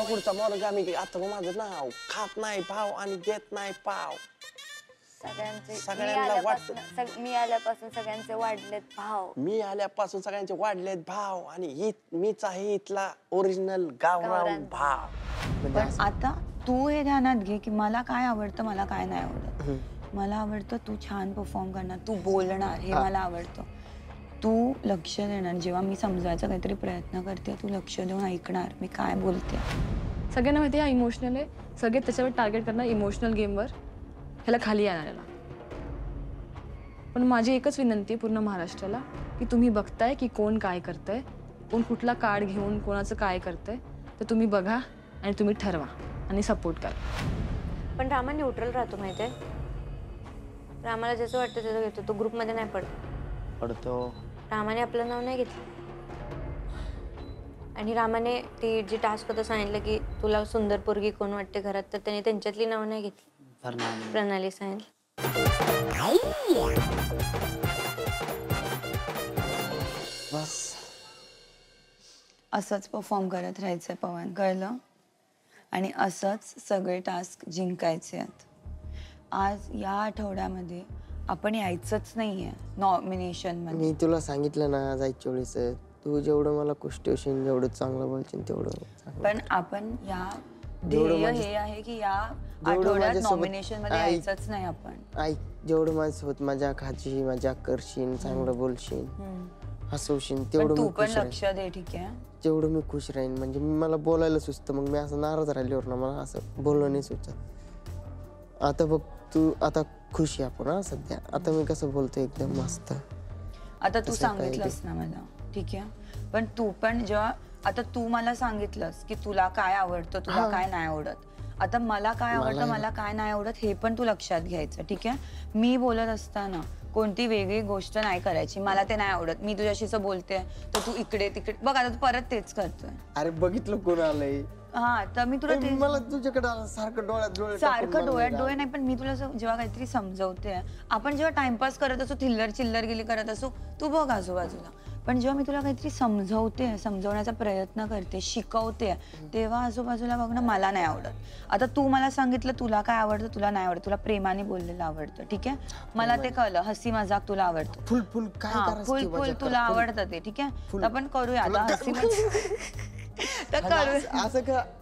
पुढचा मुलगा मी आता माझं नाव खात नाही भाव आणि देत नाही पाव. सगळ्यांना वाटत मी आल्यापासून सगळ्यांचे वाढलेत भाव. मी आल्यापासून सगळ्यांचे वाढलेत भाव आणि मीच आहे इथला ओरिजिनल गावरान भाव. पण आता तू हे ध्यानात घे की मला काय आवडतं मला काय नाही आवडत. मला आवडतं तू छान परफॉर्म करणार, तू बोलणार, हे मला आवडतं. तू लक्ष देणार, जेव्हा मी समजायचा काहीतरी प्रयत्न करते तू लक्ष देऊन ऐकणार मी काय बोलते. सगळ्यांना माहिती हा इमोशनल आहे, सगळे त्याच्यावर टार्गेट करणार इमोशनल गेमवर, ह्याला खाली येणाऱ्याला. पण माझी एकच विनंती आहे पूर्ण महाराष्ट्राला की तुम्ही बघताय की कोण काय करतंय, कोण कुठला कार्ड घेऊन कोणाचं काय करतंय, तर तुम्ही बघा आणि तुम्ही ठरवा आणि सपोर्ट करा. पण रामा न्यूट्रल राहतो माहितीये, रामाला जसं वाटतं त्याचं घेतो, तो ग्रुपमध्ये नाही पडतो. रामाने आपलं नाव नाही घेतलं आणि रामाने ती जी टास्क होतं सांगितलं की तुला सुंदर पोरगी कोण वाटते घरात, तर त्याने त्यांच्यातली नाव नाही घेतली, प्रणाली सांगितलं. बस असंच परफॉर्म करत राहायचंय पवन, कळलं? आणि असंच सगळे टास्क जिंकायचे आहेत. आज या आठवड्यामध्ये आपण यायचंच नाहीये नॉमिनेशन मध्ये. मी तुला सांगितलं ना जायच्या वेळेस, तू जेवढं मला कुष्टवशील जेवढं चांगलं बोलशील तेवढं. पण आपण या ध्येय हे आहे की या आठवड्यात नॉमिनेशन मध्ये यायचंच नाही आपण. ऐक, जेवढं माझ्यासोबत मजा खाची मजा करशील, चांगलं बोलशील, हसवशील, तेवढं तू मी पण खुश लक्ष दे, ठीक आहे? जेवढं मी खुश राहीन. म्हणजे मला बोलायला सुचतं, मग मी असं नाराज राहिल्यावर ना मला असं बोलणं नाही सुचत. आता बघ तू आता खुश आहे आपण सध्या. आता मी कसं बोलतो एकदम मस्त. आता तू सांगितलंस ना मला, ठीक आहे? पण तू पण जेव्हा आता तू मला सांगितलंस की तुला काय आवडतं तुला काय नाही आवडत, आता मला काय आवडतं मला काय नाही आवडत हे पण तू लक्षात घ्यायचं, ठीक आहे? मी बोलत असताना कोणती वेगळी गोष्ट नाही करायची. मला ते नाही आवडत, मी तुझ्याशी असं बोलते तर तू इकडे तिकडे बघ, आता तू परत तेच करतोय. अरे बघितलं कोण आलंय? हा, तर मी तुला मला तुझ्याकडे सारखं सारखं डोळ्यात डोळे नाही, पण मी तुला जेव्हा काहीतरी समजवते, आपण जेव्हा टाइमपास करत असो, थिल्लर चिल्लर गेली करत असो, तू बघ आजूबाजूला. पण जेव्हा मी तुला काहीतरी समजवते, समजवण्याचा प्रयत्न करते, शिकवते, तेव्हा आजूबाजूला बघणं मला नाही आवडत. आता तू मला सांगितलं तुला काय आवडतं तुला नाही आवडत, तुला प्रेमाने बोललेलं आवडतं, ठीक आहे? मला ते कळलं, हसी मजाक तुला आवडतं, फुल फुल काय फुल फुल तुला आवडतं ते, ठीक आहे? तर आपण करूया आता हसी तर करू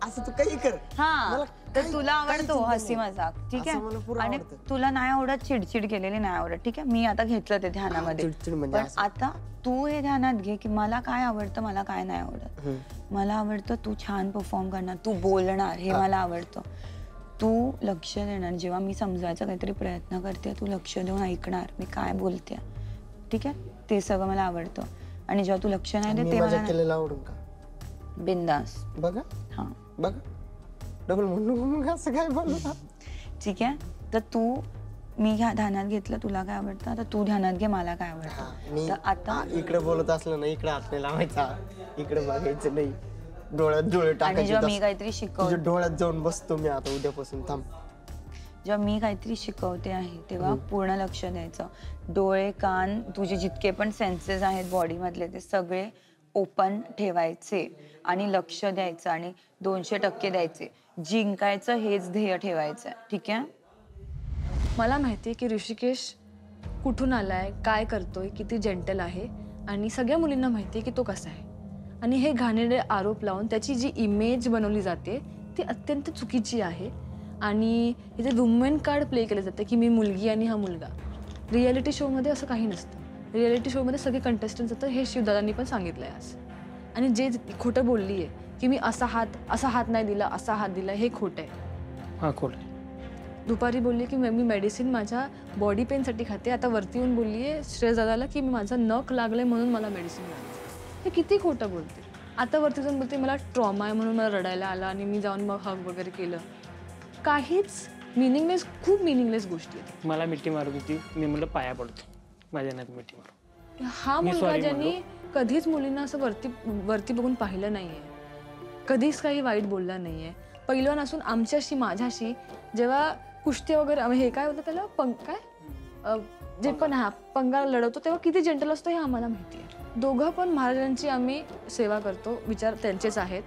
असं तू काही कर. हा, तर तुला आवडतो हसी मजाक, ठीक आहे? आणि तुला नाही आवडत चिडचिड केलेली नाही आवडत, ठीक आहे? मी आता घेतलं ते ध्यानामध्ये. पण आता तू हे ध्यानात घे की मला काय आवडतं मला काय नाही आवडत. मला आवडतं तू छान परफॉर्म करणार, तू बोलणार, हे मला आवडतं. तू लक्ष देणार, जेव्हा मी समजायचा काहीतरी प्रयत्न करते तू लक्ष देऊन ऐकणार मी काय बोलते, ठीक आहे? ते सगळं मला आवडतं. आणि जेव्हा तू लक्ष नाही देत ते मला केलेलं आवडून का बिंदास बघा. हा बघा, डबल म्हणून असं काय बोललं, ठीक आहे? तर तू मी ध्यानात घेतलं तुला काय आवडतं, आता तू ध्यानात घे मला काय आवडतं. तर आता इकडे बोलत असलं ना इकडे हात नाही लावायचा, इकडे बघायचं नाही, डोळ्यात डोळे टाकायचे. जेव्हा मी काहीतरी शिकवते डोळ्यात जाऊन बसतो मी आता उद्यापासून. थांब, जेव्हा मी काहीतरी शिकवते आहे तेव्हा पूर्ण लक्ष द्यायचं. डोळे कान तुझे जितके पण सेन्सेस आहेत बॉडी मधले ते सगळे ओपन ठेवायचे आणि लक्ष द्यायचं आणि 200% द्यायचे. जिंकायचं हेच ध्येय ठेवायचं, ठीक आहे? मला माहिती आहे की ऋषिकेश कुठून आलाय, काय करतोय, किती जेंटल आहे आणि सगळ्या मुलींना माहिती आहे की तो कसा आहे. आणि हे घाणेरडे आरोप लावून त्याची जी इमेज बनवली जाते ती अत्यंत चुकीची आहे. आणि इथे वुमेन कार्ड प्ले केलं जातं की मी मुलगी आणि हा मुलगा. रियालिटी शोमध्ये असं काही नसतं. रियालिटी शोमध्ये सगळे कंटेस्टंट्स होतं, हे शिवदादांनी पण सांगितलं आहे आज. आणि जे खोटं बोलली आहे की मी असा हात नाही दिला, असा हात दिला, हे खोटं आहे. हां खोटं आहे. दुपारी बोलली की मी मेडिसिन माझ्या बॉडी पेनसाठी खाते, आता वरती येऊन बोलली आहे श्रेयस दादाला की मी माझं नख लागलंय म्हणून मला मेडिसिन लागली. हे किती खोटं बोलते. आता वरती जाऊन बोलते मला ट्रॉमा आहे म्हणून मला रडायला आला आणि मी जाऊन मग हग वगैरे केलं. काहीच मिनिंगलेस, खूप मिनिंगलेस गोष्टी आहेत. मला मिठी मारत होती, मी म्हटलं पाया पडतो, माझ्या नाही मिठी मारू. हा मुलगा ज्यांनी कधीच मुलींना असं वरती बघून पाहिलं नाहीये, कधीच काही वाईट बोलला नाहीये. पहिलं नसून आमच्याशी माझ्याशी जेव्हा कुस्ती वगैरे हे काय होतं त्याला काय जे पण पंगा लढवतो तेव्हा किती जेंटल असतो हे आम्हाला माहिती आहे. दोघं पण महाराजांची आम्ही सेवा करतो, विचार त्यांचेच आहेत.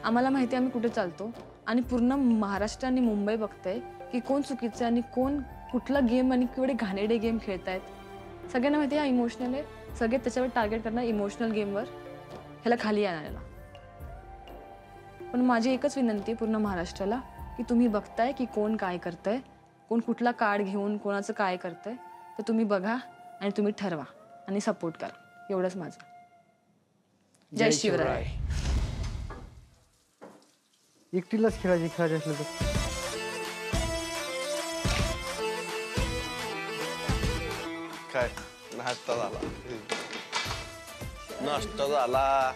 आम्हाला माहिती आहे आम्ही कुठे चालतो आणि पूर्ण महाराष्ट्र आणि मुंबई बघतंय की कोण चुकीचं आहे आणि कोण कुठला गेम आणि केवढे घाणेरडे गेम खेळतायत. सगळ्यांना माहिती आहे हा इमोशनल आहे, सगळे त्याच्यावर टार्गेट करणार इमोशनल गेमवर, ह्याला खाली आणायला. पण माझी एकच विनंती आहे पूर्ण महाराष्ट्राला की तुम्ही बघताय की कोण काय करतंय, कोण कुठला कार्ड घेऊन कोणाचं काय करतंय, तर तुम्ही बघा आणि तुम्ही ठरवा आणि सपोर्ट करा. एवढंच माझं. जय शिवराय. एकटीलाच खेळायची असलं तर काय नाश्ता झाला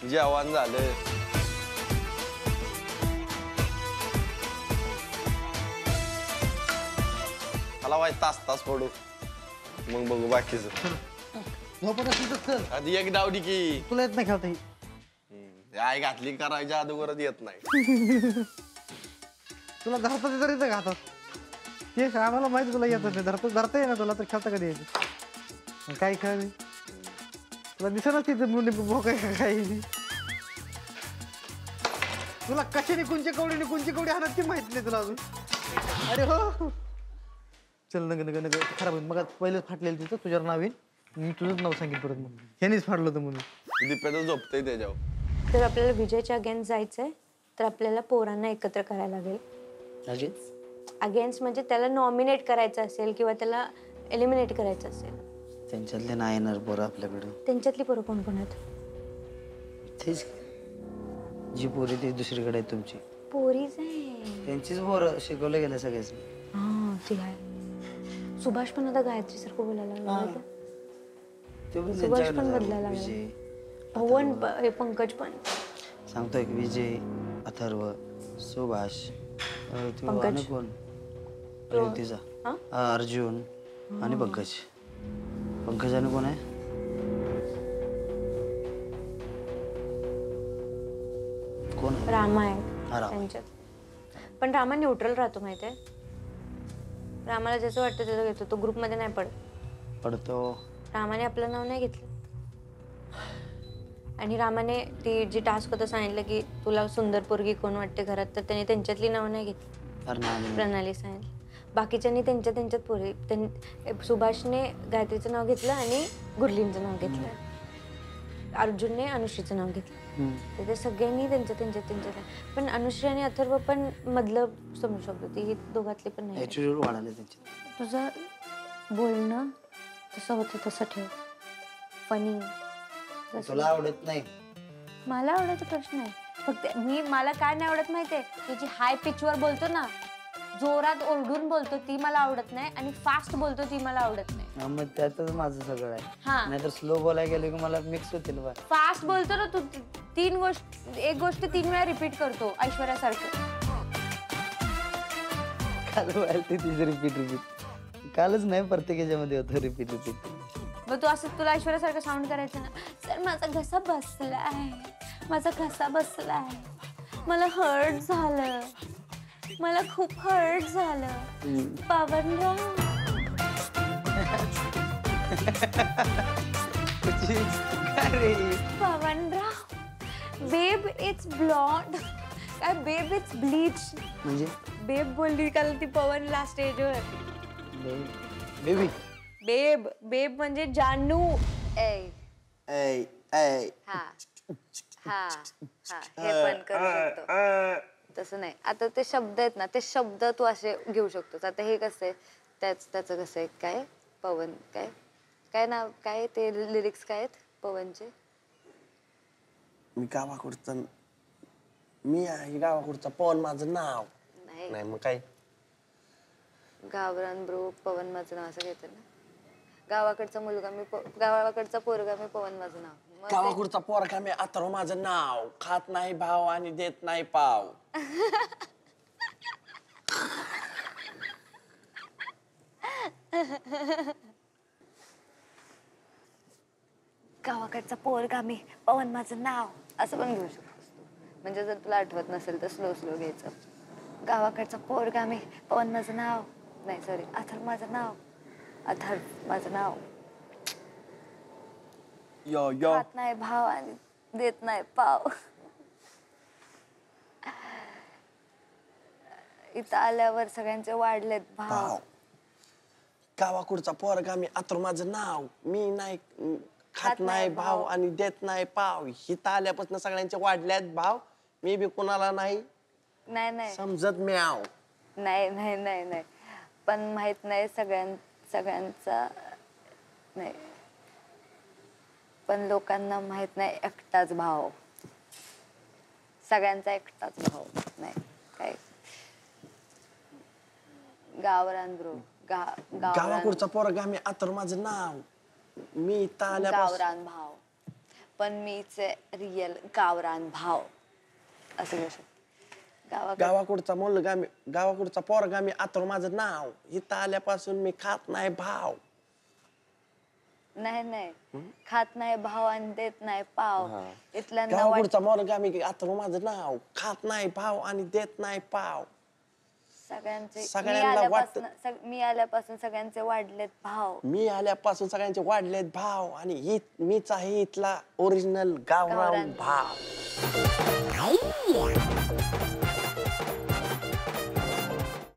जेवण झालं. मला वाईट तास पडू मग बघू बाकीच. झोपत असली तर चल. आधी एक डावडी की तुला येत नाही खेळता ही. आई घातली करायच्या अगोदरच येत नाही. तुला धरता तरी तर घातात ते आम्हाला माहिती तुला येत नाही. धरता ये ना तुला तर खेळता कधी यायची काय खेळ तुला दिसणार तिथे मुली भोकाय काय तुला कशाने कोणच्या कवडी हाणत ते माहित नाही तुला अजून. अरे हो चल नग खराब होईल. मग पहिलेच फाटलेलं तिथं तुझ्यावर नाव येईल. मी तुझंच नाव सांगेन परत मग ह्यानेच फाडलं होतं म्हणून. दीपेतच झोपतंय त्याच्यावर. जर आपल्याला विजयच्या अगेन्स्ट जायचंय तर आपल्याला पोरांना एकत्र करायला लागेल. अगेन्स्ट म्हणजे त्याला नॉमिनेट करायचं असेल किंवा त्याला एलिमिनेट करायचं असेल. त्यांच्यातले नाही येणार पोरं आपल्याकडं. त्यांच्यातली पोरं कोण कोण आहेत? तेच जी पोरी ती दुसरीकडे आहे तुमची. पोरीच आहे. त्यांचीच पोरं शिकवलं गेलं सगळ्याच. हा ती आहे. सुभाष पण आता गायत्री सारखं बोलायला लागला. ते पण सुभाष पण त्यांच्याकडे बदलायला झालं. विजय पवन हे पंकज पण. सांगतोय की विजय, अथर्व, सुभाष, पंकज. आणि कोण तिचा अर्जुन आणि पंकज. पंकज आणि कोण आहे? कोण आहे? रामा आहे हा, रामा. त्यांच्यात. पण रामा न्यूट्रल राहतो माहितीये. रामाला जसं वाटतं त्याचं घेतो. तो ग्रुपमध्ये नाही पडतो. रामाने आपलं नाव नाही घेतलं. आणि रामाने ती जी टास्क होतं सांगितलं की तुला सुंदर पोरगी कोण वाटते घरात, तर त्याने त्यांच्यातली नावं नाही घेतली. प्रणाली सांगितलं. बाकीच्यांनी त्यांच्यात पोरी. सुभाषने गायत्रीचं नाव घेतलं आणि गुरलींचं नाव घेतलं. अर्जुनने अनुश्रीचं नाव घेतलं. तर ते सगळ्यांनी त्यांच्यात. पण अनुश्री आणि अथर्व पण मधलं समजू शकतो. ती दोघातली पण नाही. तुझं बोलणं तसं होतं तसं ठेव. फनी. तुला आवडत नाही. मला आवडायचा प्रश्न आहे. फक्त मला काय नाही आवडत माहितीये, तुझी हाय पिचवर बोलतो ना, जोरात ओरडून बोलतो ती मला आवडत नाही. आणि फास्ट बोलतो ती मला आवडत नाही. मग त्यातच माझं सगळं आहे. हा. नाहीतर स्लो बोलायला गेलो की मला मिक्स होतील. फास्ट बोलतो ना तू. एक गोष्ट 3 वेळा रिपीट करतो ऐश्वर्यासारखं. काल व्हायला ते तिचं रिपीट. कालच नाही प्रत्येक याच्यामध्ये होतं रिपीट. मग तू असं तुला ऐश्वर्यासारखं साऊंड करायचं ना, सर माझा घसा बसलाय, मला हर्ट झालं, मला खूप हर्ट झालं. पवनराव बेब इट्स ब्लॉन्ड. काय बेब इट्स ब्लीच म्हणजे बेब बोलली काल ती पवनला स्टेजवर. बेब म्हणजे जानू. हे पण करू शकतो. तसं नाही. आता ते शब्द आहेत ना, ते शब्द तू असे घेऊ शकतोस. आता हे कसं आहे, त्याचं कसं आहे, काय पवन काय नाव, काय ते लिरिक्स काय आहेत पवनचे? मी गावाकडचा पवन माझं नाव नाही. मग काय गावरान ब्रो पवन माझं नाव असं घेतात ना. गावाकडचा पोरगा मी पवन माझं नाव. गावाकडचा पोरगा मी अथर्व माझं नाव. खात नाही भाव आणि देत नाही पाव. गावाकडचा पोरगा मी पवन माझं नाव असं पण घेऊ शकतोस तू. म्हणजे जर तुला आठवत नसेल तर स्लो घ्यायचं. गावाकडचा पोरगा मी पवन माझं नाव, नाही सॉरी, अथर्व माझं नाव. यो खात नाही भाव आणि देत नाही पाव. इथं आल्यावर सगळ्यांचे वाढलेत भाव भाव गावाकडचा पोरगा मी आतर माझं नाव मी नाही खात नाही भाव आणि देत नाही पाव हिथं आल्यापासून सगळ्यांचे वाढल्यात भाव मी बी कुणाला नाही नाही नाही समजत म्याव नाही नाही नाही नाही पण माहित नाही सगळ्यांचा नाही पण लोकांना माहित नाही एकटाच भाव सगळ्यांचा एकटाच भाव नाही काय गावरान ब्रो गावाकडचा पोरगा मी आतर माझं नाव मी इथं आल्यापासून गावरान भाव पण मीच रिअल गावरान भाव असं कसं गावाकडचा मुलगा मी गावाकडचा पोरगा मी आतर माझं नाव इथं आल्यापासून मी खात नाही भाव नाही नाही खात नाही भाव आणि देत नाही पाव इथल्यांना गावाकडचा मुलगा मी आतर माझं नाव खात नाही भाव आणि देत नाही पाव सगळ्यांना मी आल्यापासून सगळ्यांचे वाढलेत भाव मी आल्यापासून सगळ्यांचे वाढलेत भाव आणि मीच आहे इथला ओरिजिनल गावरान भाव